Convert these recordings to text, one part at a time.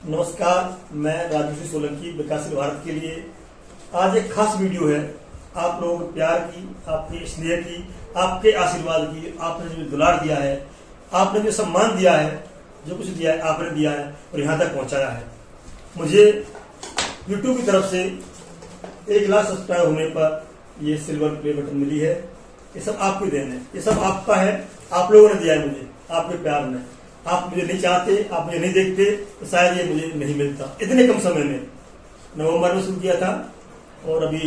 नमस्कार, मैं राजू सोलंकी विकासशील भारत के लिए आज एक खास वीडियो है। आप लोगों के प्यार की, आपके स्नेह की, आपके आशीर्वाद की, आपने जो दुलार दिया है, आपने जो सम्मान दिया है, जो कुछ दिया है आपने दिया है और यहाँ तक पहुँचाया है। मुझे यूट्यूब की तरफ से 1 लाख सब्सक्राइब होने पर ये सिल्वर प्ले बटन मिली है। ये सब आपकी देन है, ये सब आपका है, आप लोगों ने दिया है मुझे, आपके प्यार में। आप मुझे नहीं चाहते, आप मुझे नहीं देखते तो शायद ये मुझे नहीं मिलता। इतने कम समय में नवंबर में शुरू किया था और अभी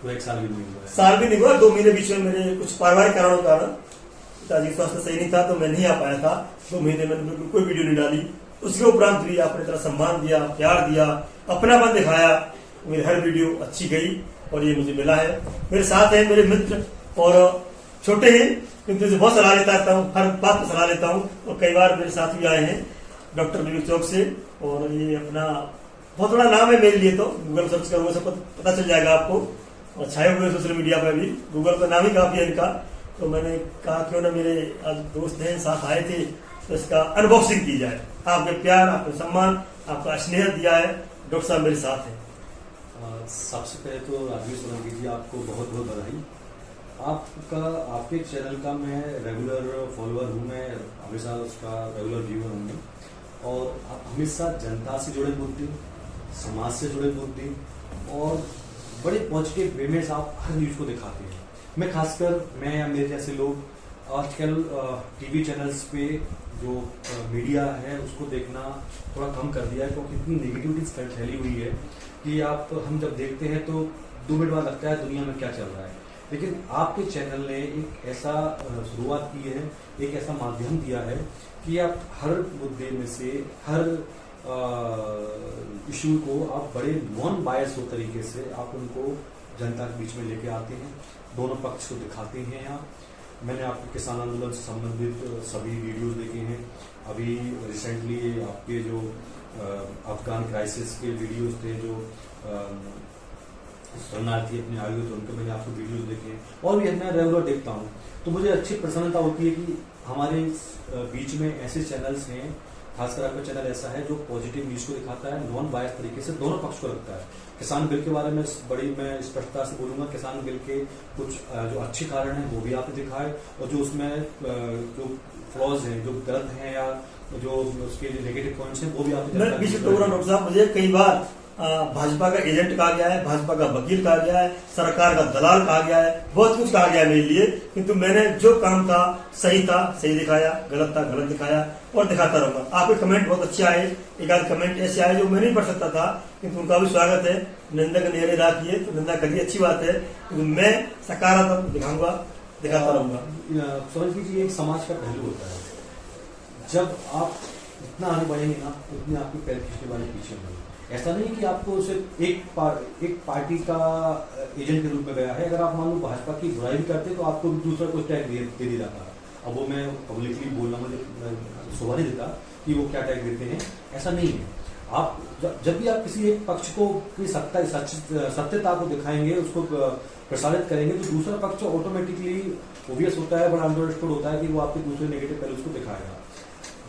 तो 1 साल भी नहीं हुआ। साल भी नहीं हुआ। 2 महीने बीच में मेरे कुछ पारिवारिक कारणों के कारण पिताजी स्वास्थ्य सही नहीं था तो मैं नहीं आ पाया था। 2 महीने मैंने बिल्कुल कोई वीडियो नहीं डाली। उसके उपरांत भी आपने तरह सम्मान दिया, प्यार दिया, अपनापन दिखाया। मेरी हर वीडियो अच्छी गई और ये मुझे मिला है। मेरे साथ है मेरे मित्र और छोटे ही किंतु इसे बहुत सलाह लेता रहता हूँ, हर बात पर सलाह लेता हूँ। और कई बार मेरे साथ भी आए हैं डॉक्टर विवेक चौक से। और ये अपना बहुत बड़ा नाम है मेरे लिए, तो गूगल सर्च करोगे सब पता चल जाएगा आपको। और छाए हुए सोशल मीडिया पर भी, गूगल पर नाम ही काफी है इनका। तो मैंने कहा क्यों ना मेरे आज दोस्त हैं साथ आए थे तो इसका अनबॉक्सिंग की जाए। आपके प्यार, आपके सम्मान, आपका स्नेह दिया है, डॉक्टर साहब मेरे साथ है। सबसे पहले तो राजू सोलंकी जी आपको बहुत बहुत बधाई। आपके चैनल का मैं रेगुलर फॉलोअर हूँ, मैं हमेशा उसका रेगुलर व्यूअर हूँ। और आप हमेशा जनता से जुड़े मुद्दे, समाज से जुड़े मुद्दे और बड़े पॉजिटिव वे में आप हर न्यूज को दिखाते हैं। मैं खासकर मैं या मेरे जैसे लोग आजकल टीवी चैनल्स पे जो मीडिया है उसको देखना थोड़ा कम कर दिया है, क्योंकि इतनी नेगेटिविटी फैली हुई है कि हम जब देखते हैं तो 2 मिनट बाद लगता है दुनिया में क्या चल रहा है। लेकिन आपके चैनल ने एक ऐसा शुरुआत की है, एक ऐसा माध्यम दिया है कि आप हर मुद्दे में से हर इशू को आप बड़े नॉन बायस हो तरीके से आप उनको जनता के बीच में लेके आते हैं, दोनों पक्ष को दिखाते हैं। यहाँ मैंने आपके किसान आंदोलन से संबंधित सभी वीडियोस देखे हैं। अभी रिसेंटली आपके जो अफगान क्राइसिस के वीडियोस थे, जो शरणार्थी अपने आए हुए थे, उनके मैंने आपको वीडियोस देखे और भी मैं रेगुलर देखता हूँ। तो मुझे अच्छी प्रसन्नता होती है कि हमारे बीच में ऐसे चैनल्स हैं, खासकर आपका चैनल ऐसा है जो पॉजिटिव न्यूज को दिखाता है, नॉन बायस तरीके से दोनों पक्ष को रखता है। किसान बिल के बारे में मैं स्पष्टता से बोलूंगा, किसान बिल के कुछ जो अच्छे कारण हैं वो भी आपने दिखाए और जो उसमें जो फ्लॉज हैं, जो गलत हैं या जो उसके नेगेटिव पॉइंट्स हैं वो भी आपने। मुझे कई बार भाजपा का एजेंट कहा गया है, भाजपा का वकील कहा गया है, सरकार का दलाल कहा गया है, बहुत कुछ कहा गया है मेरे लिए। किंतु मैंने जो काम था सही दिखाया, गलत था गलत दिखाया और दिखाता रहूंगा। आपके कमेंट बहुत अच्छे आए, एक आध कमेंट ऐसे आए जो मैं नहीं पढ़ सकता था, किंतु उनका भी स्वागत है। निंदक ने निरा किए तो निंदा करिए, अच्छी बात है। किंतु मैं सकारात्मक दिखाऊंगा, दिखाता रहूंगा। सोलंकी जी, एक समाज का पहलू होता है, जब आप इतना आगे बढ़ेंगे ना उतनी आपकी पैर खींचने वाले पीछे होंगे। ऐसा नहीं कि आपको सिर्फ एक पार्टी का एजेंट के रूप में गया है। अगर आप मान लो भाजपा की बुराई भी करते तो आपको दूसरा कोई टैग दे दिया जाता। अब वो मैं पब्लिकली बोलना मुझे शोभा नहीं देता कि वो क्या टैग देते हैं, ऐसा नहीं है। आप जब भी आप किसी एक पक्ष को की सत्यता को दिखाएंगे, उसको प्रसारित करेंगे, तो दूसरा पक्ष ऑटोमेटिकली ओबियस होता है, बड़ा अंडरस्टूड होता है कि वो आपके दूसरे नेगेटिव पहलू को दिखाएगा।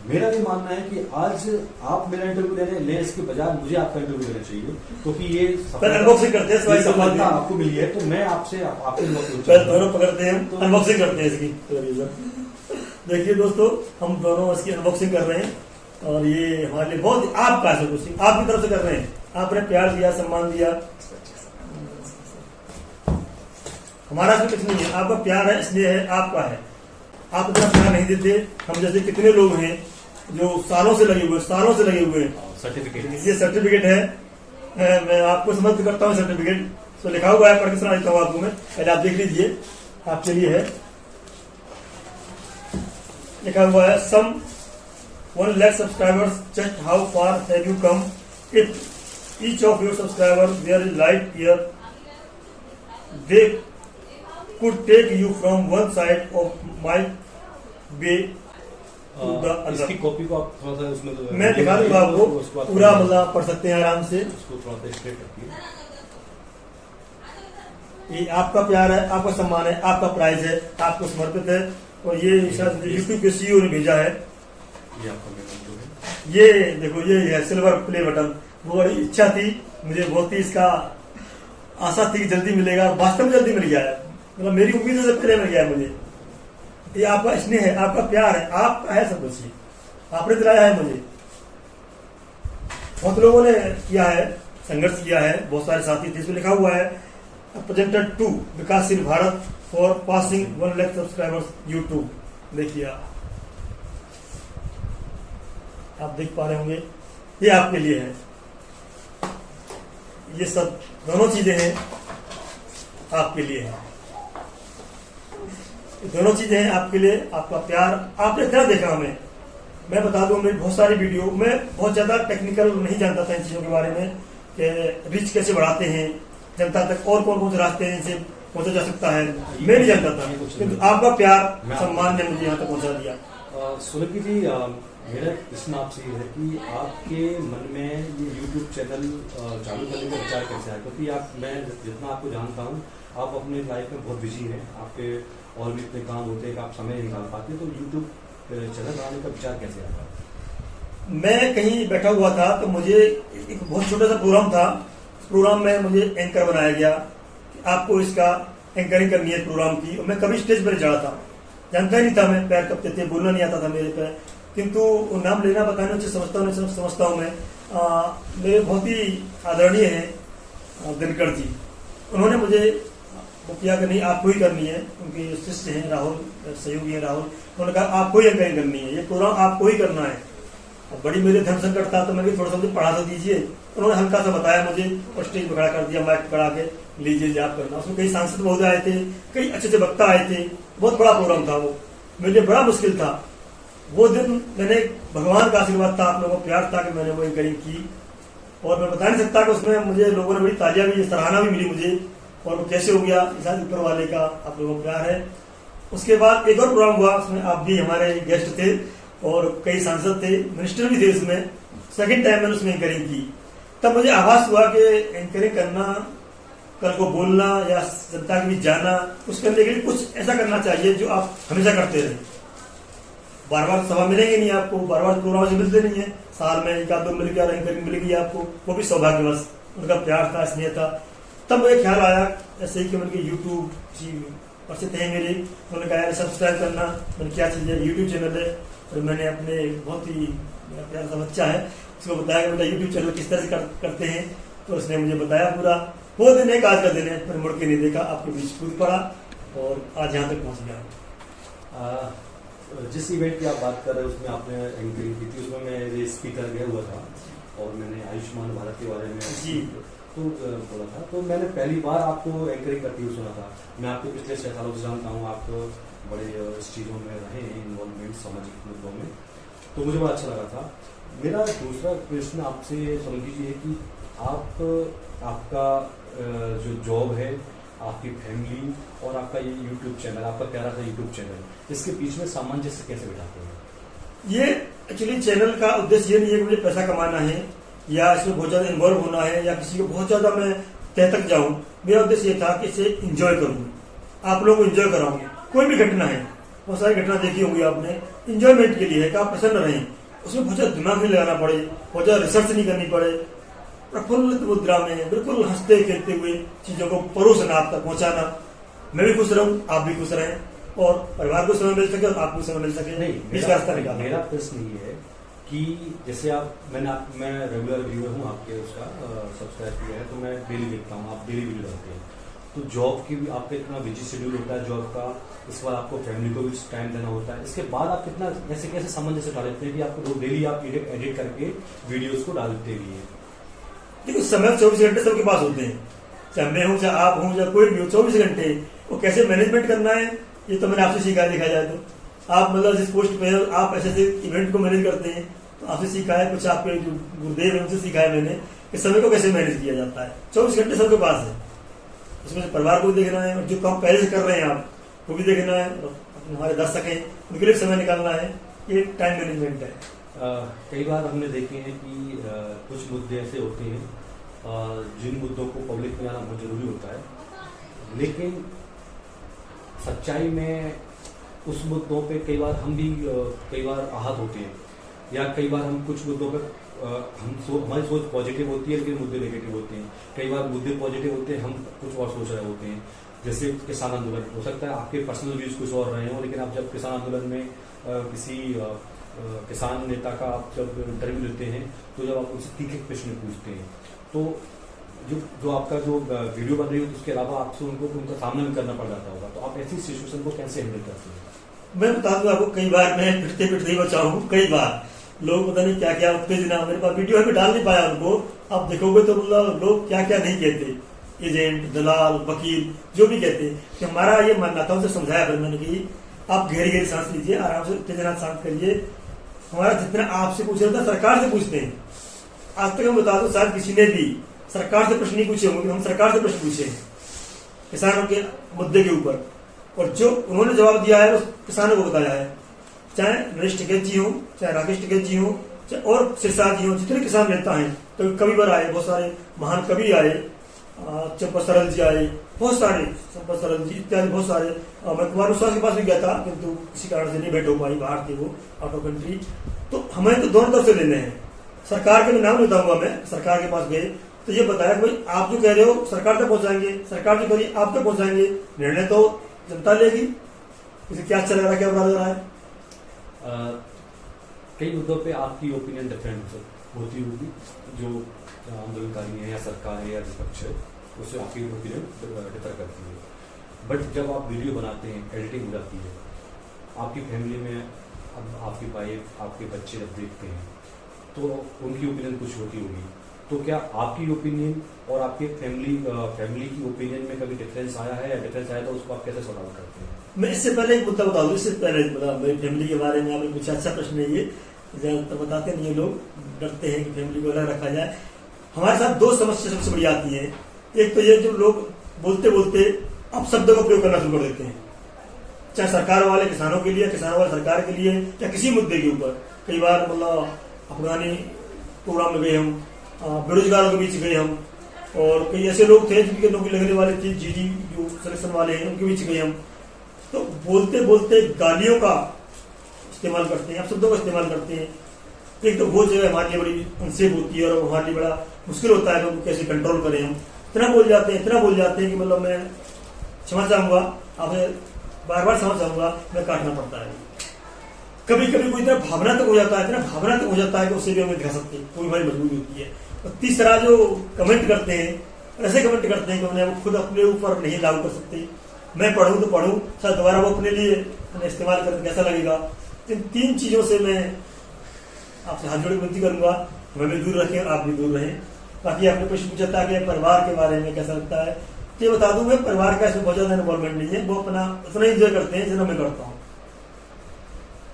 मेरा भी मानना है कि आज आप मेरा इंटरव्यू लें, इसके बजाय मुझे आपका इंटरव्यू लेना चाहिए, क्योंकि ये सफलता आपको मिली है। तो मैं आपसे आपके दोनों पकड़ते हैं, तो अनबॉक्सिंग करते हैं इसकी। देखिए दोस्तों, हम दोनों इसकी अनबॉक्सिंग कर रहे हैं और ये हमारे लिए बहुत आपका अनबॉक्सिंग आपकी तरफ से कर रहे हैं। आपने प्यार दिया, सम्मान दिया, हमारा इसमें कुछ नहीं है। आपका प्यार है, स्नेह है, आपका है। आप इतना प्यार नहीं देते। हम जैसे कितने लोग हैं जो सालों से लगे हुए हैं। सर्टिफिकेट, ये सर्टिफिकेट है, मैं आपको समर्पित करता हूँ। सर्टिफिकेट तो लिखा हुआ है, पढ़ के सुना देता हूँ आपको मैं, पहले आप देख लीजिए। आपके लिए है, लिखा हुआ है, सम 1 lakh subscribers, just how far have you come? If each of your subscribers were a light year, they could take you from one side of my way to the other. इसकी कॉपी को आप थोड़ा सा उसमें मैं दिखा दूंगा आपको, पूरा मतलब पढ़ सकते हैं आराम से। उसको थोड़ा सा स्ट्रेट रखिए। ये आपका प्यार है, आपका सम्मान है, आपका प्राइज है, आपको समर्पित है। और ये शायद यूट्यूब के CEO ने भेजा है। ये आपका ये देखो ये है सिल्वर प्ले बटन। वो बड़ी इच्छा थी मुझे, बहुत ही इसका आशा थी कि जल्दी मिलेगा, वास्तव में जल्दी मिल गया है। मतलब मेरी उम्मीदों से पहले मिल गया है मुझे। ये आपका स्नेह है, आपका प्यार है, आपका है सब कुछ, आपने दिलाया है मुझे। बहुत लोगों ने किया है, संघर्ष किया है, बहुत सारे साथी थे। इसमें लिखा हुआ है प्रेजेंटेड टू विकासशील Bharat for passing 1 lakh subscribers YouTube. देखिए आप देख पा रहे होंगे, ये आपके लिए है। ये सब दोनों चीजें हैं आपके लिए है, दोनों चीजें हैं आपके लिए। आपका प्यार, आपने क्या देखा हमें, मैं बता दूं मेरी बहुत सारी वीडियो, मैं बहुत ज्यादा टेक्निकल नहीं जानता था इन चीजों के बारे में कि रीच कैसे बढ़ाते हैं जनता तक, और कौन कौन से रास्ते हैं इनसे पहुंचा जा सकता है, मैं नहीं जानता था। किंतु आपका प्यार सम्मान ने मुझे यहाँ तक पहुंचा दिया। सुलगी जी, मेरा प्रश्न आपसे ये है कि आपके मन में ये YouTube चैनल चालू करने का विचार कैसे आया? क्योंकि मैं जितना आपको जानता हूँ, आप अपने लाइफ में बहुत बिजी हैं, आपके और भी इतने काम होते हैं कि आप समय नहीं निकाल पाते, तो YouTube चैनल बनाने का विचार कैसे आया? मैं कहीं बैठा हुआ था तो मुझे एक बहुत छोटा सा प्रोग्राम था, उस प्रोग्राम में मुझे एंकर बनाया गया कि आपको इसका एंकरिंग करनी है प्रोग्राम की। और मैं कभी स्टेज पर चढ़ा था, जानता ही नहीं था, मैं पैर कपते थे, बोलना नहीं आता था मेरे पे। किंतु नाम लेना बताने उसे समझता हूँ मैं। मेरे बहुत ही आदरणीय हैं दिनकर जी, उन्होंने मुझे वो किया कि नहीं आपको ही करनी है। उनके शिष्य हैं राहुल, सहयोगी हैं राहुल, उन्होंने कहा आपको ही एंकरिंग करनी है, ये प्रोग्राम आपको ही करना है। बड़ी मेरे धर्म संकट था तो मैं थोड़ा सा मुझे पढ़ा तो दीजिए। उन्होंने हल्का सा बताया मुझे और स्टेज पर खड़ा कर दिया, माइक पकड़ा के लीजिए आप करना। उसमें कई सांसद महोदय आए थे, कई अच्छे अच्छे वक्ता आए थे, बहुत बड़ा प्रोग्राम था वो, मेरे लिए बड़ा मुश्किल था। वो दिन मैंने, भगवान का आशीर्वाद था, आप लोगों का प्यार था कि मैंने वो एंकरिंग की। और मैं बता नहीं सकता कि उसमें मुझे लोगों ने बड़ी तालियां भी, सराहना भी मिली मुझे। और वो कैसे हो गया, शायद ऊपर वाले का आप लोगों का प्यार है। उसके बाद एक और प्रोग्राम हुआ, उसमें आप भी हमारे गेस्ट थे और कई सांसद थे, मिनिस्टर भी थे उसमें। सेकंड टाइम मैंने उसमें एंकरिंग की, तब मुझे आभास हुआ कि एंकरिंग करना, कल को बोलना या जनता के बीच जाना, उस करने के लिए कुछ ऐसा करना चाहिए जो आप हमेशा करते रहे। बार बार सभा मिलेंगे नहीं आपको, बार बार प्रोग्राम से मिलते नहीं है, साल में एक आध दो मिल गया, एंकरिंग मिल गई आपको, वो भी सौभाग्यवश। उनका प्यार था, स्नेह था। तब मुझे ख्याल आया ऐसे ही कि मैंने यूट्यूब जी परिचित है मेरी, उन्होंने कहा सब्सक्राइब करना। मैंने क्या चीज़ है, यूट्यूब चैनल है। और मैंने अपने बहुत ही मेरा प्यारा सा बच्चा है, उसको बताया कि बेटा यूट्यूब चैनल किस तरह से करते हैं, तो उसने मुझे बताया पूरा। वो दिन एक आज का दिन है, मैंने मुड़ के नहीं देखा, आपके बीच कूद पड़ा और आज यहाँ तक पहुँच गया। जिस इवेंट की आप बात कर रहे हैं उसमें आपने एंकरिंग की थी, उसमें मैं एज स्पीकर गया हुआ था और मैंने आयुष्मान भारत के बारे में जी तो बोला था। तो मैंने पहली बार आपको एंकरिंग करते हुए सुना था। मैं आपको पिछले 6 सालों से जानता हूँ, आप बड़े इस चीज़ों में रहे हैं, इन्वॉल्वमेंट सामाजिक मुद्दों में, तो मुझे बड़ा अच्छा लगा था। मेरा दूसरा प्रश्न आपसे समझ लीजिए कि आपका जो जॉब है, आपकी फैमिली और आपका ये यूट्यूब चैनल, आपका प्यारा सा यूट्यूब चैनल, इसके बीच में सामंजस्य कैसे बिठाते हैं? ये एक्चुअली चैनल का उद्देश्य ये नहीं है कि मुझे पैसा कमाना है या इसमें बहुत ज्यादा इन्वॉल्व होना है या किसी को बहुत ज्यादा मैं तह तक जाऊं। मेरा उद्देश्य ये था कि इसे इंजॉय करूं, आप लोगों को इंजॉय कराऊंगी। कोई भी घटना है, बहुत सारी घटना देखी होंगी आपने, इंजॉयमेंट के लिए है कि आप प्रसन्न रहें, उसमें बहुत ज्यादा दिमाग नहीं लगाना पड़े, बहुत ज्यादा रिसर्च नहीं करनी पड़े, प्रफुल्लित मुद्रा में बिल्कुल हंसते खेलते हुए चीजों को परोसना, आप तक पहुंचाना। मैं भी खुश रहूं, आप भी खुश रहें और परिवार को समय मिल सके और आपको समय मिल सके। नहीं, इसका रास्ता निकालना। मेरा प्रश्न ये है कि जैसे मैं रेगुलर व्यूअर हूँ आपके, उसका सब्सक्राइब किया है, तो मैं डेली देखता हूँ, आप डेली वीडियो डालते हैं। तो जॉब की भी आपका इतना बिजी शेड्यूल होता है जॉब का, इसके बाद आपको फैमिली को भी टाइम देना होता है, इसके बाद आप कितना कैसे सामंजस्य डाल देते हैं कि आपको डेली आप एडिट करके वीडियोस को डालते भी हैं? देखो, समय 24 घंटे सबके पास होते हैं, चाहे मैं हूँ, चाहे आप हूँ, चाहे कोई भी हो, 24 घंटे वो कैसे मैनेजमेंट करना है, ये तो मैंने आपसे सीखा। देखा जाए तो आप मतलब जिस पोस्ट पे आप ऐसे इवेंट को मैनेज करते हैं, तो आपसे सीखा है, कुछ आपके जो गुरुदेव है उनसे सीखा है मैंने कि समय को कैसे मैनेज किया जाता है। 24 घंटे सबके पास है, उसमें परिवार को देखना है और जो काम पहले से कर रहे हैं आप वो भी देखना है, और हमारे दर्शक हैं उनके लिए समय निकालना है। ये टाइम मैनेजमेंट है। कई बार हमने देखे हैं कि कुछ मुद्दे ऐसे होते हैं जिन मुद्दों को पब्लिक में आना बहुत जरूरी होता है, लेकिन सच्चाई में उस मुद्दों पे कई बार हम भी कई बार आहत होते हैं या कई बार हम कुछ मुद्दों पर हमारी सोच पॉजिटिव होती है लेकिन मुद्दे नेगेटिव होते हैं। कई बार मुद्दे पॉजिटिव होते हैं, हम कुछ और सोच रहे होते हैं। जैसे किसान आंदोलन, हो सकता है आपके पर्सनल व्यूज कुछ और रहे हों, लेकिन आप जब किसान आंदोलन में किसी किसान नेता का आप जब इंटरव्यू लेते हैं तो जब आप उनसे तीखे प्रश्न पूछते हैं तो जो आपका जो वीडियो बन रही हो उसके अलावा आपसे उनका सामना भी करना पड़ जाता होगा। तो आप ऐसी सिचुएशन को कैसे हैंडल करते हैं? मैं बता दूं आपको, कई बार मैं पिटते ही बचा हूँ। कई बार लोग पता नहीं क्या क्या उत्तेजना, मेरे पास वीडियो में डाल नहीं पाया उनको, आप देखोगे तो मतलब लोग क्या क्या नहीं कहते, एजेंट, दलाल, वकील, जो भी कहते हैं। कि हमारा ये मानना था, उनसे समझाया फिर मैंने कि आप गहरी गहरी सांस लीजिए, आराम से उत्तेजना शांत करिए। हमारा जितना आपसे पूछ रहा था सरकार से पूछते हैं। आज तक हम बता दो शायद किसी ने भी सरकार से प्रश्न नहीं पूछे होंगे, हम सरकार से प्रश्न पूछे हैं किसानों के मुद्दे के ऊपर, और जो उन्होंने जवाब दिया है वो किसानों को बताया है। चाहे नरेश टिकैत जी हो, चाहे राकेश टिकैत जी हो, चाहे और सिरसा जी हो, जितने किसान नेता हैं, तो कवि वर आए, बहुत सारे महान कवि आए, चंपा सरल जी आए, बहुत सारे, चंपा सरल जी इत्यादि बहुत सारे। मैं कुमार विश्वास के पास भी गया था, किंतु किसी कारण से नहीं बैठ हो पाई, बाहर थे वो, आउट ऑफ कंट्री। तो हमें तो दोनों तरफ से लेने हैं। सरकार के नाम नहीं बताऊंगा मैं, सरकार के पास गए तो ये बताया कि भाई आप जो कह रहे हो सरकार तक पहुंचाएंगे, सरकार जो करिए आप तक पहुंचाएंगे, निर्णय तो जनता लेगी। इसे क्या अच्छा लग रहा है, क्या बुरा लग रहा है? कई मुद्दों पे आपकी ओपिनियन डिफरेंट होती होगी, जो आंदोलनकारी है या सरकार है या विपक्ष है, उससे आपकी ओपिनियन डिफर करती है। बट जब आप वीडियो बनाते हैं, एडिटिंग हो जाती है, आपकी फैमिली में अब आपकी वाइफ, आपके बच्चे जब देखते हैं तो उनकी ओपिनियन कुछ होती होगी। तो क्या आपकी ओपिनियन और आपके फैमिली की ओपिनियन में कभी डिफरेंस आया है, या डिफरेंस आया तो उसको आप कैसे सॉल्व आउट करते हैं? मैं इससे पहले एक मुद्दा बता दूं, इससे पहले मेरी फैमिली के बारे में आपने पूछा, अच्छा प्रश्न है ये। ज्यादातर बताते नहीं है लोग, डरते हैं कि फैमिली को अलग रखा जाए। हमारे साथ दो समस्या सबसे बड़ी आती है। एक तो ये जो लोग बोलते बोलते अब शब्दों का प्रयोग करना शुरू कर देते हैं, चाहे सरकार वाले किसानों के लिए, किसानों वाले सरकार के लिए, या किसी मुद्दे के ऊपर। कई बार मतलब अफगानी प्रोग्राम में गए हम, बेरोजगारों के बीच गए हम, और कई ऐसे लोग थे जिनके नौकरी लगने वाले थे, जीडी जो सिलेक्शन वाले हैं, उनके बीच गए हम। तो बोलते बोलते गालियों का इस्तेमाल करते हैं, शब्दों का इस्तेमाल करते हैं। एक तो वो जगह हमारे लिए बड़ी अनसेफ होती है, और हमारे लिए बड़ा मुश्किल होता है कि उनको कैसे कंट्रोल करें हम। इतना बोल जाते हैं कि मतलब मैं क्षमा चाहूंगा, आपसे बार बार क्षमा चाहूंगा, मैं काटना पड़ता है। कभी कभी कोई इतना भावनात्मक हो जाता है कि उसे भी हमें दिखा सकते हैं, कोई हमारी मजबूरी होती है। और तीसरा जो कमेंट करते हैं, ऐसे कमेंट करते हैं कि उन्हें वो खुद अपने ऊपर नहीं लागू कर सकते। मैं पढ़ूं तो पढ़ूं, शायद दोबारा वो अपने लिए इस्तेमाल करें, कैसा लगेगा। इन तीन चीजों से मैं आपसे हाथ जोड़ विनती करूंगा, हमें भी दूर रखें, आप भी दूर रहें। बाकी आपने प्रश्न पूछा था कि परिवार के बारे में कैसा लगता है, तो ये बता दूं मैं, परिवार का इसमें बहुत ज्यादा इन्वॉल्वमेंट नहीं है। वो अपना उतना एंजॉय करते हैं जितना मैं करता हूँ।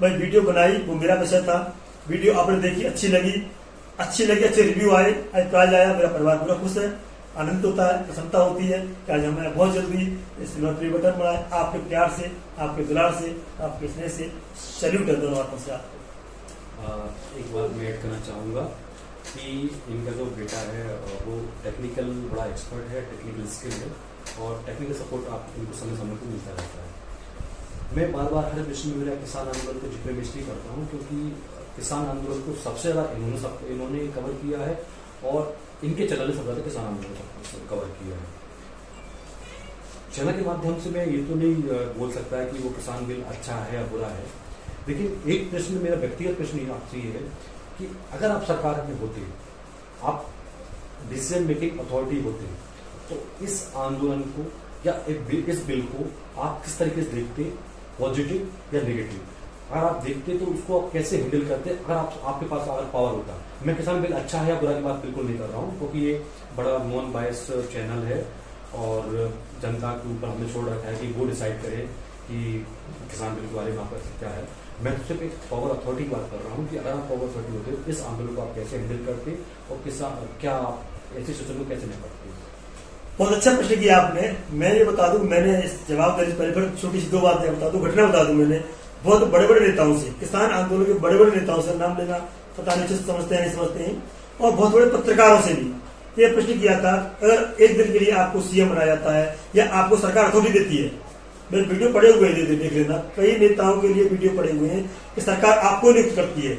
मैं वीडियो बनाई, वो मेरा विषय था, वीडियो आपने देखी, अच्छी लगी, अच्छे रिव्यू आए, आज प्राइज आया, मेरा परिवार पूरा खुश है, आनंद होता है, प्रसन्नता होती है कि आज हमें बहुत जल्दी सिल्वर प्ले बटन बढ़ा है। आपके प्यार से, आपके दुलार से, आपके स्नेह से सैल्यूट है दोनों हाथों से आपको। एक बात मैं ऐड करना चाहूँगा कि इनका जो बेटा है वो टेक्निकल बड़ा एक्सपर्ट है, टेक्निकल स्किल है, और टेक्निकल सपोर्ट आप इनको समय समय पर मिलता रहता है। मैं बार बार हर प्रश्न में मेरा किसान आंदोलन को जिक्र इसलिए करता हूँ क्योंकि किसान आंदोलन को सबसे ज़्यादा इन्होंने कवर किया है, और इनके चैनल ने सबसे ज़्यादा किसान आंदोलन को कवर किया है। चैनल के माध्यम से मैं ये तो नहीं बोल सकता है कि वो किसान बिल अच्छा है या बुरा है, लेकिन एक प्रश्न, मेरा व्यक्तिगत प्रश्न आपसे ये है कि अगर आप सरकार में होते, आप डिसीजन मेकिंग अथॉरिटी होते, तो इस आंदोलन को या इस बिल को आप किस तरीके से देखते, पॉजिटिव या नेगेटिव? अगर आप देखते तो उसको आप कैसे हैंडल करते अगर आपके पास अगर पावर होता? मैं किसान बिल अच्छा है या बुरा की बात बिल्कुल नहीं कर रहा हूँ, क्योंकि ये बड़ा नॉन बायस चैनल है और जनता के ऊपर हमने छोड़ रखा है कि वो डिसाइड करे कि किसान बिल के बारे में आपका क्या है। मैं तो सिर्फ एक पावर अथॉरिटी की बात कर रहा हूँ कि अगर आप पावर अथॉरिटी होते तो इस आंदोलन को आप कैसे हैंडल करते और क्या आप ऐसी सिचुएशन को कैसे नहीं करते? बहुत अच्छा प्रश्न किया आपने। मैं ये बता दूं, मैंने इस जवाब देने से पहले फिर छोटी सी दो बातें बता दूं, घटना बता दूं। मैंने बहुत बड़े बड़े नेताओं से, किसान आंदोलन के बड़े बड़े नेताओं से, नाम लेना पता नहीं समझते हैं नहीं समझते हैं, और बहुत बड़े पत्रकारों से भी ये प्रश्न किया था, अगर एक दिन के लिए आपको सीएम बनाया जाता है या आपको सरकार अथॉरिटी देती है, मैं वीडियो पड़े हुए देख लेना, कई नेताओं के लिए वीडियो पड़े हुए हैं कि सरकार आपको नियुक्त करती है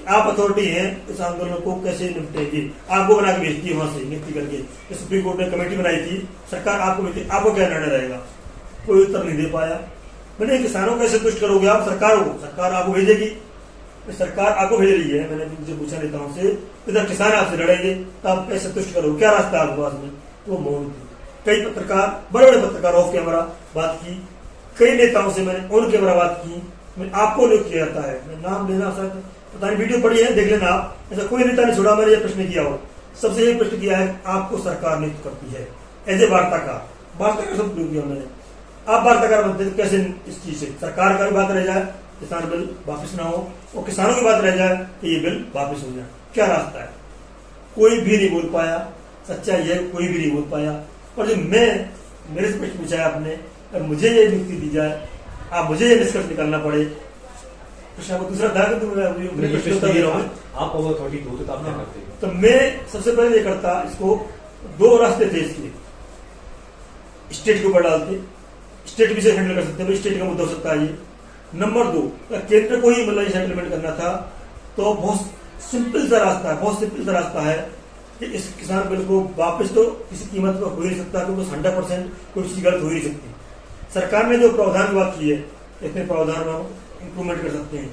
कि आप अथॉरिटी हैं, इस आंदोलन को कैसे निपटेगी, आपको बना के भेजती है वहां से नियुक्ति करके। सुप्रीम कोर्ट ने कमेटी बनाई थी, सरकार आपको भेजती, आपको क्या निर्णय रहेगा? कोई उत्तर नहीं दे पाया। मैंने किसानों को कैसे तुष्ट करोगे आप? सरकार आपको भेजेगी, सरकार आपको भेज रही है। मैंने उनसे पूछा नेताओं से, इधर किसान आपसे लड़ेंगे तो आप कैसे तुष्ट करोगे, क्या रास्ता है आपके पास में? वो मौन थे। कई पत्रकार, बड़े बड़े पत्रकार ऑफ कैमरा बात की, कई नेताओं से मैंने ऑन कैमरा बात की। मैं आपको नियुक्त किया जाता है, मैं नाम लेना शायद पता नहीं, वीडियो पड़ी है, देख लेना आप। ऐसा कोई नेता नहीं छोड़ा मैंने ये प्रश्न किया हो। सबसे यही प्रश्न किया है, आपको सरकार नियुक्त करती है एज ए वार्ताकार सब किया मैंने। आप वार्ताकार बनते तो कैसे इस चीज से सरकार का भी बात रह जाए, किसान बिल वापस ना हो, और किसानों की बात रह जाए कि ये बिल वापस हो जाए? क्या रास्ता है? कोई भी नहीं बोल पाया। सच्चाई है, कोई भी नहीं बोल पाया। और जो मेरे से प्रश्न पूछा है आपने, अगर मुझे ये नियुक्ति दी जाए, आप मुझे ये निष्कर्ष निकालना पड़े, प्रश्न आपको दूसरा था कि आप अथॉरिटी होते तो आप क्या करते? तो मैं सबसे पहले ये करता, इसको दो रास्ते थे इसके, स्टेट के ऊपर डालते, स्टेट भी से हैंडल कर सकते हैं, स्टेट का मुद्दा हो सकता है ये। नंबर 2, केंद्र को ही मतलब सेटलमेंट करना था, तो बहुत सिंपल सा रास्ता है कि इस किसान बिल को वापस तो किसी कीमत पर हो ही नहीं सकता, क्योंकि 100% कोई चीज गलत हो ही नहीं सकती। सरकार ने जो प्रावधान की बात की है, इतने प्रावधान में इंप्रूवमेंट कर सकते हैं,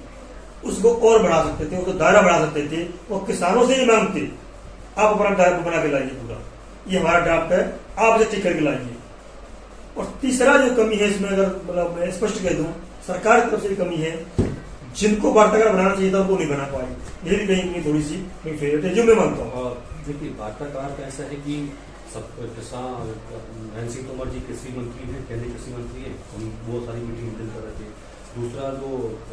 उसको और बढ़ा सकते थे, उसको दायरा बढ़ा सकते थे, और किसानों से ही मांगते, आप अपना ड्राफ्ट बना के लाइए, पूरा ये हमारा ड्राफ्ट है, आप इसे ठीक करके लाइए। और तीसरा जो कमी है इसमें, अगर मतलब मैं स्पष्ट कह दूं, सरकार की तरफ से कमी है, जिनको वार्ताकार बनाना चाहिए था उनको नहीं बना पाए। ये भी कहीं थोड़ी सी फेवरेट है जो मैं मानता हूँ। देखिए, वार्ताकार का ऐसा है कि सब किसान, नरेंद्र सिंह तोमर जी कृषि मंत्री हैं, केंद्रीय कृषि मंत्री हैं, हम बहुत सारी मीटिंग अटेंड कर रहे थे। दूसरा जो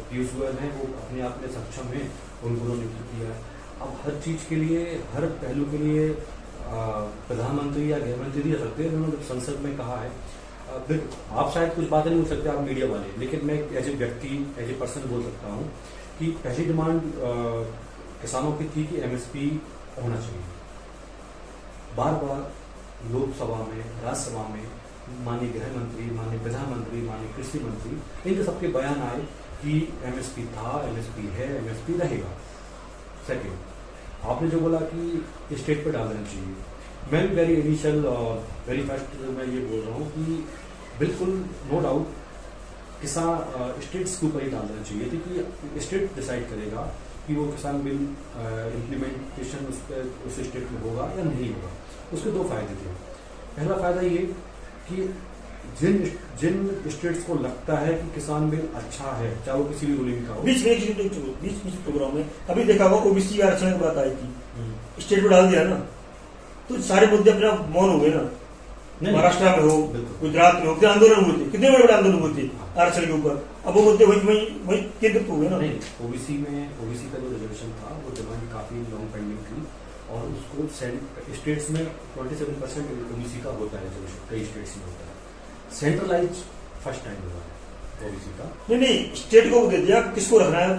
पीयूष गोयल है, वो अपने आप में सक्षम है, उनको नियुक्त किया है। अब हर चीज के लिए, हर पहलू के लिए प्रधानमंत्री या गृह मंत्री दे सकते हैं। उन्होंने संसद में कहा है, आप शायद कुछ बातें नहीं बोल सकते, आप मीडिया वाले, लेकिन मैं एज ए व्यक्ति, एज ए पर्सन बोल सकता हूँ कि पहली डिमांड किसानों की थी कि एमएसपी होना चाहिए। बार बार लोकसभा में, राज्यसभा में माननीय गृह मंत्री, माननीय प्रधानमंत्री, माननीय कृषि मंत्री, इनके सबके बयान आए कि एमएसपी था, एमएसपी है, एमएसपी रहेगा। सेकेंड, आपने जो बोला कि स्टेट पे डाल देना चाहिए, मैं भी वेरी इनिशियल और वेरी फर्स्ट मैं ये बोल रहा हूँ कि बिल्कुल नो डाउट किसान स्टेट्स के ऊपर ही डाल देना चाहिए थी, कि स्टेट डिसाइड करेगा कि वो किसान बिल इम्प्लीमेंटेशन उस स्टेट में होगा या नहीं होगा। उसके दो फायदे थे। पहला फायदा ये कि जिन स्टेट्स को लगता है कि किसान बिल अच्छा है, चाहे वो किसी भी रूलिंग का हो, बीच प्रोग्राम में अभी देखा होगा ओबीसी आरक्षण की बात आई थी, स्टेट को डाल दिया ना, तो सारे मुद्दे अपना मौन हो गए ना। महाराष्ट्र में हो, गुजरात में हो, कितने आंदोलन हुए थे, कितने बड़े बड़े आंदोलन हुए थे आरक्षण के ऊपर। अब वो मुद्दे वही केंद्रित हो गए ना। ओबीसी का जो रिजर्वेशन था, वो डिमांड काफी लॉन्ग पेंडिंग थी, और उसको स्टेट्स में 27% ओबीसी का होता है, कई स्टेट्स में होता है। सेंट्रलाइज फर्स्ट टाइम हुआ है ओबीसी का। नहीं, स्टेट को दे दिया, किसको रखना है,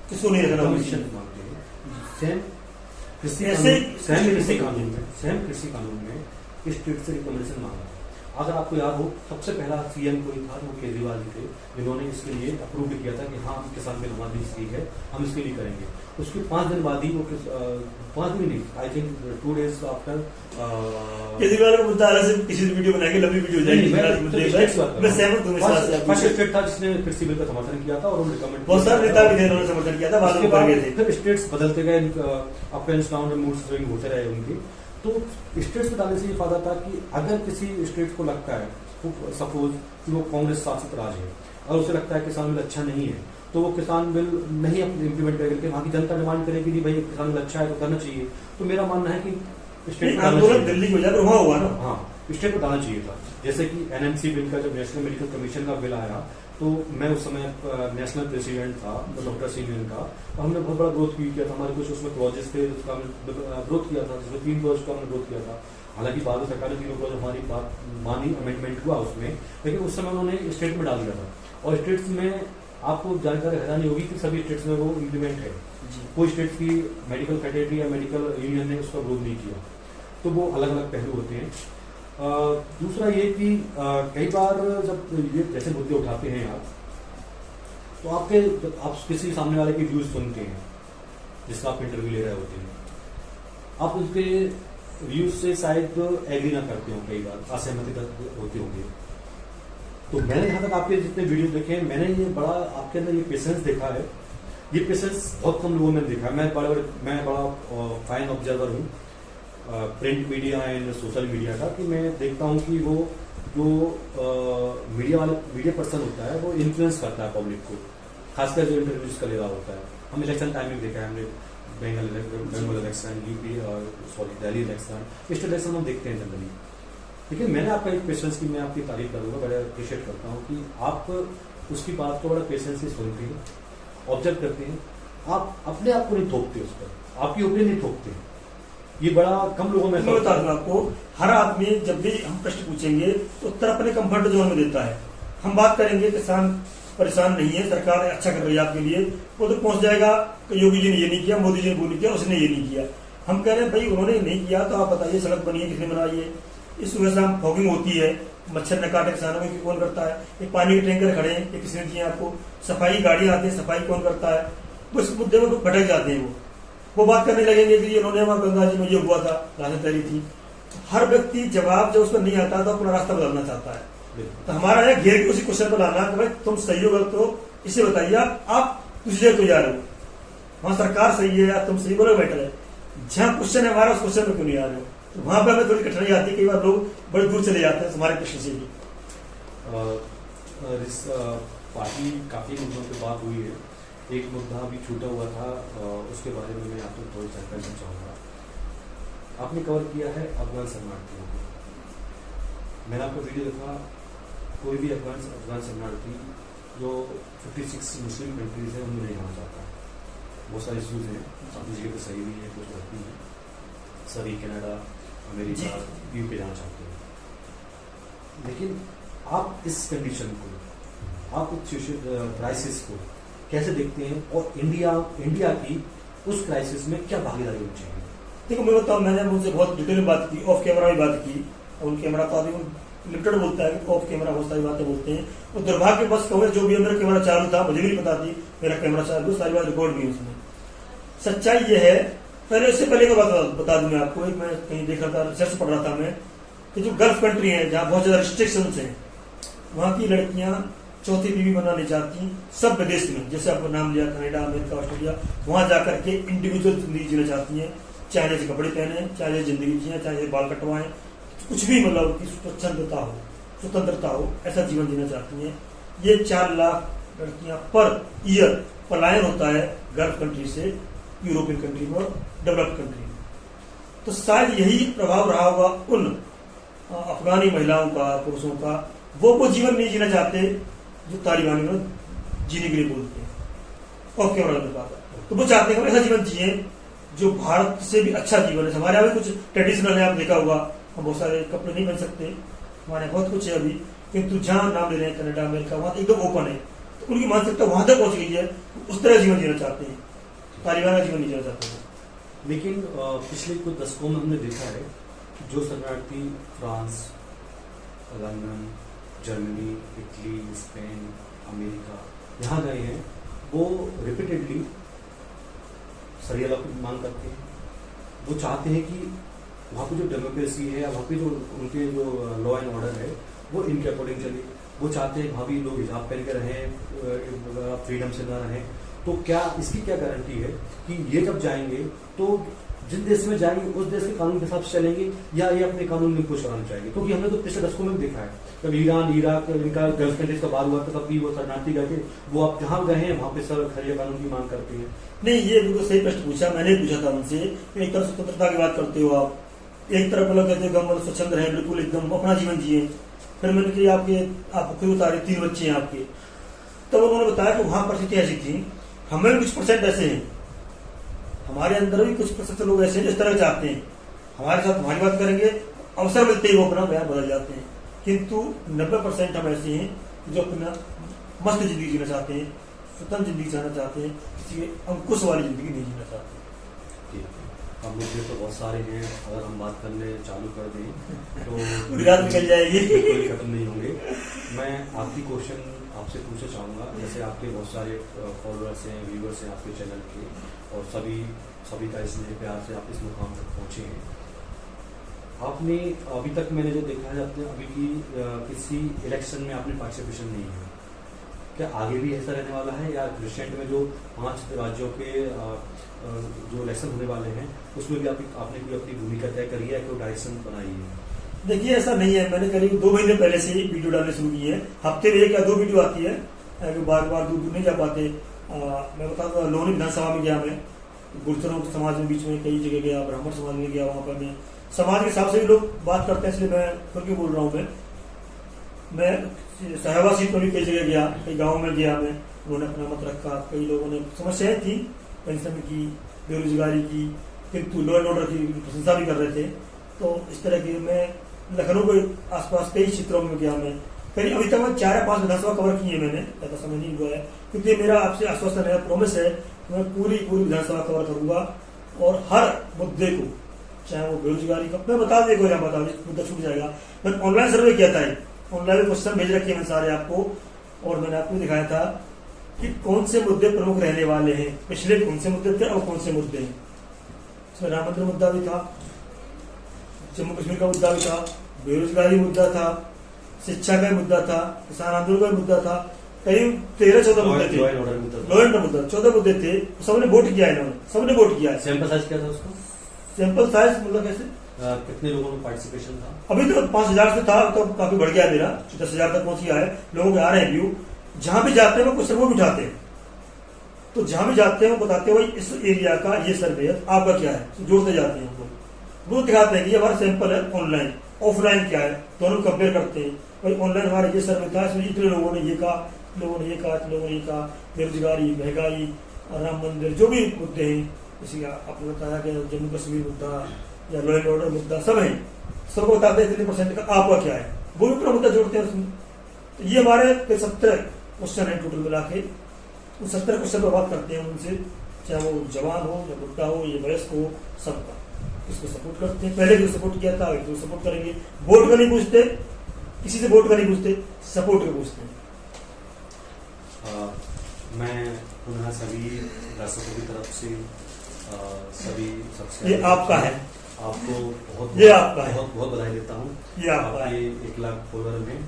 किसको नहीं रखना। कमीशन मांगते हैं। सेम कृषि कानून में स्टेट से रिकमेंडेशन मांगा। अगर आपको याद हो, सबसे पहला सीएम कोई था, वो केजरीवाल जी थे, जिन्होंने इसके लिए अप्रूव भी किया था कि हाँ, किसान बिल हमारी ठीक है, हम इसके लिए करेंगे। उसके 5 दिन बाद ही वो 5 दिन नहीं, I think 2 days after Kejriwal को मुद्दा अलग से किसी वीडियो बनाएंगे, लंबी वीडियो हो जाएगी। मैं सहमत हूं, फर्स्ट स्टेट था जिसने कृषि बिल का समर्थन किया था, और उन्होंने रिकमेंड, बहुत सारे नेता भी थे, उन्होंने समर्थन किया था, बाद में बढ़ गए थे। फिर स्टेट्स बदलते गए, up and down mood swing होते रहे उनके। तो स्टेट्स में डालने से ये फायदा था कि अगर किसी स्टेट को लगता है, सपोज कि वो कांग्रेस शासित राज्य है, और उसे लगता है किसान बिल अच्छा नहीं है, तो वो किसान बिल नहीं इम्प्लीमेंट करके वहां की जनता डिमांड करेगी कि भाई किसान बिल अच्छा है तो करना चाहिए। तो मेरा मानना है कि स्टेट दिल्ली को जाकर वहां हुआ ना, हाँ, स्टेट को डालना चाहिए था। जैसे कि एनएमसी बिल का, जब नेशनल मेडिकल कमीशन का बिल आया, तो मैं उस समय नेशनल प्रेसिडेंट था डॉक्टर सिंह का, तो हमने बहुत बड़ा ग्रोथ किया था। हमारे कुछ उसमें क्लॉजेस थे जिसका हमने ग्रोथ किया था, जिसमें 3 क्लॉज का हमने ग्रोथ किया था। हालांकि बाद में सरकार ने 3 क्लॉज हमारी बात मानी, अमेंडमेंट हुआ उसमें, लेकिन उस समय उन्होंने स्टेट में डाल दिया था। और स्टेट्स में आपको जानकारी हैरानी होगी कि सभी स्टेट्स में वो इम्प्लीमेंट है। कोई स्टेट्स की मेडिकल फैकल्टी या मेडिकल यूनियन ने उसका विरोध नहीं किया। तो वो अलग अलग पहलू होते हैं। दूसरा ये कि कई बार जब ये जैसे मुद्दे उठाते हैं आप, तो आप किसी सामने वाले की व्यूज सुनते हैं, जिसका आप इंटरव्यू ले रहे होते हैं, आप उसके व्यूज से शायद एग्री ना करते हो, कई बार असहमति होते होंगे। तो मैंने जहां तक आपके जितने वीडियो देखे हैं, मैंने ये बड़ा आपके अंदर ये पेशेंस देखा है। ये पेशेंस बहुत कम लोगों में देखा है। मैं बड़ा फाइन ऑब्जर्वर हूँ print media and social media का, कि मैं देखता हूँ कि वो जो मीडिया पर्सन होता है वो इन्फ्लुएंस करता है पब्लिक को, खासकर जो इंटरव्यूज का ले रहा होता है। हम इलेक्शन टाइमिंग देखा है, हमने बंगाल इलेक्शन, यूपी और दिल्ली इलेक्शन, स्टेट इलेक्शन हम देखते हैं जनरली। लेकिन मैंने आपका एक पेशेंस की मैं आपकी तारीफ करूँगा, बड़ा अप्रिशिएट करता हूँ कि आप उसकी बात को बड़ा पेशेंस से सुनते हैं, ऑब्जर्व करते हैं, आप अपने आप को नहीं थोपते उस पर, आपकी ओपिनियन नहीं थोपते। ये बड़ा कम लोगों में बता दूं आपको, हर आदमी जब भी हम प्रश्न पूछेंगे तो उत्तर अपने कंफर्ट जोन में देता है। हम बात करेंगे किसान परेशान नहीं है, सरकार अच्छा कर रही है आपके लिए, वो तो पहुंच जाएगा कि योगी जी ने ये नहीं किया, मोदी जी ने वो नहीं किया, उसने ये नहीं किया। हम कह रहे हैं भाई उन्होंने नहीं किया तो आप बताइए सड़क बनी है, किसने बनाई है? इस वजह से हम फॉगिंग होती है, मच्छर न काटे किसानों में, कौन करता है? ये पानी के टैंकर खड़े हैं, ये किसने दिए आपको? सफाई गाड़ियां आती है, सफाई कौन करता है? वो इस मुद्दे में भटक जाते हैं। वो बात करने लगेंगे कि उन्होंने वहां गंगा जी में ये हुआ था, लाशें तैरी थी। हर व्यक्ति जवाब जब उस पर नहीं आता तो अपना रास्ता बदलना चाहता है। तो हमारा है घेर के उसी क्वेश्चन पर लाना कि भाई तुम सही हो गलत हो, इसे बताइए आप दूसरी जगह क्यों जा रहे हो? वहां सरकार सही है या तुम सही बोलो बेटर है। जहाँ क्वेश्चन है हमारा, उस क्वेश्चन में क्यों नहीं आ रहे हो? तो वहां पर हमें थोड़ी कठिनाई आती है, कई बार लोग बड़े दूर चले जाते हैं हमारे प्रश्न से भी। पार्टी काफी मुद्दों पे बात हुई है, एक मुद्दा भी छूटा हुआ था, उसके बारे में मैं आपको थोड़ी जानकारी देना चाहूँगा। आपने कवर किया है अफगान शरणार्थियों को। मैंने आपको वीडियो देखा, कोई भी अफगान शरणार्थी जो 56 मुस्लिम कंट्रीज है उनमें नहीं आना चाहता। बहुत सारे इशूज हैं, अपनी जगह तो सही भी है, कुछ गलती है। सभी कनाडा, अमेरिका, यूके जाना चाहते हैं। लेकिन आप इस कंडीशन को, आप इस क्राइसिस को कैसे देखते हैं, और इंडिया की उस क्राइसिस में क्या भागीदारी होनी चाहिए? देखो मैं बताऊँ, मैंने मुझसे बहुत डिटेल में बात की, ऑफ कैमरा भी बात की। ऑन कैमरा तो आदमी लिमिटेड बोलता है, ऑफ कैमरा बहुत सारी बातें बोलते हैं। और दुर्भाग्य बस कहूँ, जो भी मेरा कैमरा चालू था मुझे भी नहीं पता थी मेरा कैमरा चालू, सारी बात रिकॉर्ड भी उसमें। सच्चाई ये है, पहले इससे पहले की बात बता दूं मैं आपको। एक मैं कहीं देख रहा था, रिसर्च पढ़ रहा था मैं, कि जो गल्फ कंट्री है जहाँ बहुत ज्यादा रिस्ट्रिक्शन है, वहाँ की लड़कियां चौथी बीवी बनना नहीं चाहती। सब विदेश में, जैसे आपको नाम लिया कनाडा, अमेरिका, ऑस्ट्रेलिया, वहां जाकर के इंडिविजुअल जिंदगी जीना चाहती हैं। चाहे जैसे कपड़े पहने, चाहे जिंदगी जिए, चाहे बाल कटवाएं, कुछ भी मतलब की स्वतंत्रता हो, ऐसा जीवन जीना चाहती हैं। ये 4 लाख लड़कियां पर ईयर पलायन होता है गल्फ कंट्री से यूरोपियन कंट्री में और डेवलप्ड कंट्री में। तो शायद यही प्रभाव रहा होगा उन अफगानी महिलाओं का, पुरुषों का। वो जीवन नहीं जीना चाहते जो तालिबानी में जीने के लिए बोलते हैं। ऑफ कैमरा में बात है, तो वो चाहते हैं ऐसा जीवन जिए जो भारत से भी अच्छा जीवन है। हमारे यहाँ भी कुछ ट्रेडिशनल है, आप देखा होगा, हम बहुत सारे कपड़े नहीं पहन सकते, हमारे बहुत कुछ है अभी, किंतु जहाँ नाम ले रहे हैं कनाडा, अमेरिका, वहां एकदम ओपन है। तो उनकी मानसिकता वहां तक पहुंच गई है, उस तरह जीवन जीना चाहते हैं, तालिबाना जीवन नहीं जीना चाहते हैं। लेकिन पिछले कुछ दशकों में हमने देखा है जो शरणार्थी France, London, Germany, Italy, Spain, America यहाँ गए हैं, वो रिपीटेडली शरिया लॉ की मांग करते हैं। वो चाहते हैं कि वहाँ पे जो डेमोक्रेसी है, वहाँ पे जो उनके जो लॉ एंड ऑर्डर है वो इनके अकॉर्डिंग चले। वो चाहते हैं वहाँ भी लोग हिजाब पहन के रहें, फ्रीडम से ना रहें। तो क्या इसकी क्या गारंटी है कि ये जब जाएंगे तो जिस देश में जाएंगे उस देश के कानून के हिसाब से चलेंगे, या ये अपने कानून में कुछ कराना चाहेंगे? क्योंकि हमने तो पिछले दशकों में देखा है, जब ईरान, इराक, इनका गल्फ कंट्रीज का बार हुआ था, तब भी वो शरणार्थी गए थे। वो आप जहाँ गए हैं वहाँ पे सर खरिया कानून की मांग करते हैं। नहीं, ये बिल्कुल सही प्रश्न पूछा, मैंने पूछा था उनसे। एक तरफ स्वतंत्रता की बात करते हो आप, एक तरफ मतलब कहते हो मतलब स्वच्छंद रहे, बिल्कुल एकदम अपना जीवन जिए। फिर मैंने कहा आपको खुद बता रहे 3 बच्चे हैं आपके, तब उन्होंने बताया कि वहां परिस्थिति ऐसी थी, हमें भी कुछ परसेंट ऐसे हैं, हमारे अंदर भी कुछ % लोग ऐसे हैं जिस तरह चाहते हैं, हमारे साथ हमारी बात करेंगे, अवसर मिलते ही वो अपना बयान बदल जाते हैं। किंतु 90% हम ऐसे हैं जो अपना मस्त जिंदगी जीना चाहते हैं, स्वतंत्र जिंदगी जीना चाहते हैं, किसी अंकुश वाली जिंदगी नहीं जीना चाहते। अब मुद्दे तो बहुत सारे हैं, अगर हम बात करने चालू कर दें तो पूरी रात निकल जाएगी। कोई खत्म नहीं होंगे। मैं आखिरी क्वेश्चन आपसे पूछना चाहूँगा, जैसे आपके बहुत सारे फॉलोअर्स हैं, व्यूअर्स हैं आपके चैनल के, और सभी का इसमें प्यार से आप इस मुकाम तक पहुँचे हैं। आपने अभी तक मैंने जो देखा है, आपने अभी की किसी इलेक्शन में आपने पार्टिसिपेशन नहीं है, क्या आगे भी ऐसा रहने वाला है, या रिसेंट में जो 5 राज्यों के जो इलेक्शन होने वाले हैं उसमें भी आपने कोई अपनी भूमिका तय करी है, कोई डायरेक्शन बनाई है? देखिए ऐसा नहीं है, मैंने करीब 2 महीने पहले से ही वीडियो डालने शुरू की है। हफ्ते में 1 या 2 वीडियो आती है, बार बार दूर नहीं जा पाते। मैं बता दूँ, लोहनी विधानसभा में गया, मैं गुर्जरों के समाज में बीच में कई जगह गया, ब्राह्मण समाज में गया, वहाँ पर मैं समाज के हिसाब से भी लोग बात करते हैं, इसलिए मैं खुल के बोल रहा हूँ। मैं सहवा सीट पर भी कई जगह गया, कई गाँव में गया मैं, उन्होंने अपना मत रखा। कई लोगों ने समस्याएं थी, पेंशन की, बेरोजगारी की, किंतु लॉ एंड ऑर्डर की प्रशंसा भी कर रहे थे। तो इस तरह की मैं लखनऊ के आसपास कई क्षेत्रों में गया। मैं करीब अभी तक मैं 4 या 5 विधानसभा कवर की है मैंने, ज़्यादा समय नहीं हुआ है, क्योंकि मेरा आपसे आश्वासन है, प्रॉमिस है, मैं पूरी विधानसभा कवर करूंगा और हर मुद्दे को, चाहे वो बेरोजगारी का, मैं बता देगा या बता मुद्दा छूट जाएगा। मैंने ऑनलाइन सर्वे किया था, ऑनलाइन क्वेश्चन भेज रखे हैं सारे आपको, और मैंने आपको दिखाया था कि कौन से मुद्दे प्रमुख रहने वाले हैं, पिछले कौन से मुद्दे थे और कौन से मुद्दे हैं। इसमें राम मंदिर मुद्दा भी था, जम्मू कश्मीर का मुद्दा भी था, बेरोजगारी मुद्दा था, शिक्षा का मुद्दा था, किसान आंदोलन का मुद्दा था, करीब 13-14 मुद्दे थे। लॉ एंड मुद्दा 14 मुद्दे थे, सबने वोट किया, इन्होंने सबने वोट किया। सैंपल साइज क्या था उसका? सैंपल साइज मतलब कैसे, कितने लोगों में पार्टिसिपेशन था? अभी तो 5000 से था, तो काफी बढ़ गया, मेरा 10,000 तक पहुंच गया है। लोगों के आ रहे हैं व्यू, जहां भी जाते हैं वो कुछ सर्वे उठाते हैं, तो जहां भी जाते हैं वो बताते हैं भाई इस एरिया का ये सर्वे है, आपका क्या है, तो जोड़ते जाते हैं हम लोग। वो दिखाते हैं कि ये हमारा सैंपल है, ऑनलाइन ऑफलाइन क्या है, दोनों कंपेयर करते हैं। भाई ऑनलाइन हमारा ये सर्वे था, इसमें इतने लोगों ने ये कहा, लोगों ने ये कहा, लोगों ने ये कहा, बेरोजगारी, महंगाई, राम मंदिर, जो भी मुद्दे हैं, किसी का आपने बताया कि जम्मू कश्मीर मुद्दा या लॉ एंड ऑर्डर मुद्दा, सब है, सबको बताते हैं कितने % का आपका क्या है, वो भी पूरा मुद्दा जोड़ते हैं उसमें। तो ये हमारे 17 क्वेश्चन है टोटल मिला के, उन 17 क्वेश्चन पर बात करते हैं उनसे, चाहे वो जवान हो या बुढ़ा हो या वयस्क हो, सबका इसको सपोर्ट करते हैं। पहले भी सपोर्ट किया था, आगे सपोर्ट करेंगे। वोट का नहीं पूछते, किसी से वोट का नहीं पूछते, सपोर्ट का पूछते हैं। मैं पुनः सभी दर्शकों की तरफ से सभी सबसे ये आपका है, आपको बहुत ये आपका है, बहुत बधाई देता हूँ। ये आपका है। 1 लाख फॉलोअर में,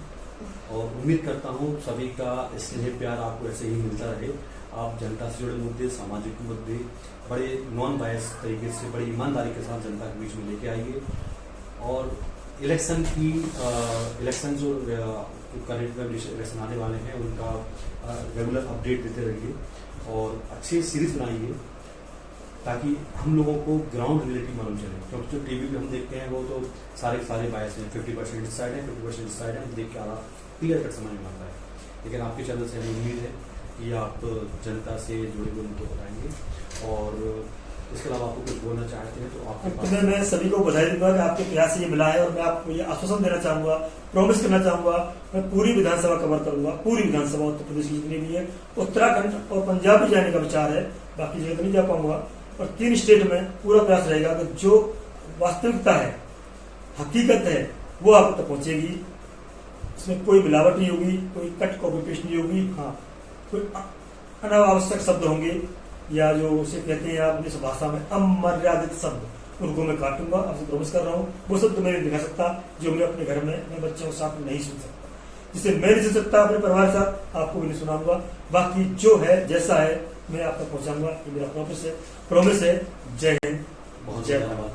और उम्मीद करता हूँ सभी का स्नेह प्यार आपको ऐसे ही मिलता रहे। आप जनता से जुड़े मुद्दे, सामाजिक मुद्दे बड़े नॉन बायस तरीके से, बड़ी ईमानदारी के साथ जनता के बीच में लेके आइए, और इलेक्शन जो करंट में इलेक्शन आने वाले हैं उनका रेगुलर अपडेट देते रहिए, और अच्छी सीरीज बनाइए ताकि हम लोगों को ग्राउंड रियलिटी मालूम चले। क्योंकि जो टीवी पे हम देखते हैं वो तो सारे बायस हैं, 50% इस साइड है, 50% इस साइड है, हम देख के आधा क्लियर कट समझ में आता है। लेकिन आपके चैनल से हमें उम्मीद है कि आप जनता से जुड़े हुए उनको बताएंगे, और इसके अलावा आपको कुछ बोलना चाहते हैं तो आपके मैं सभी को बधाई दूंगा कि आपके प्रयास से ये मिला है, और मैं आपको ये आश्वासन देना चाहूंगा, प्रॉमिस करना चाहूंगा, मैं पूरी विधानसभा कवर करूंगा, पूरी विधानसभा उत्तर प्रदेश की जितनी भी है। उत्तराखंड और पंजाब भी जाने का विचार है, बाकी जगह तो नहीं जा पाऊंगा, और 3 स्टेट में पूरा प्रयास रहेगा कि जो वास्तविकता है, हकीकत है, वो आप तक पहुंचेगी। इसमें कोई मिलावट नहीं होगी, कोई कट कॉपी पेस्ट नहीं होगी। हाँ, कोई अनावश्यक शब्द होंगे, या जो उसे कहते हैं आप इस भाषा में अमर्यादित शब्द, उनको मैं काटूंगा, आपसे प्रॉमिस कर रहा हूँ। वो शब्द मैं नहीं दिखा सकता जो मैं अपने घर में अपने बच्चों के साथ नहीं सुन सकता, जिसे मैं नहीं सुन सकता अपने परिवार के साथ, आपको भी नहीं सुनाऊंगा। बाकी जो है, जैसा है, मैं आप तक पहुंचाऊंगा, ये मेरा प्रॉमिस है। जय हिंद, बहुत जय धन्यवाद।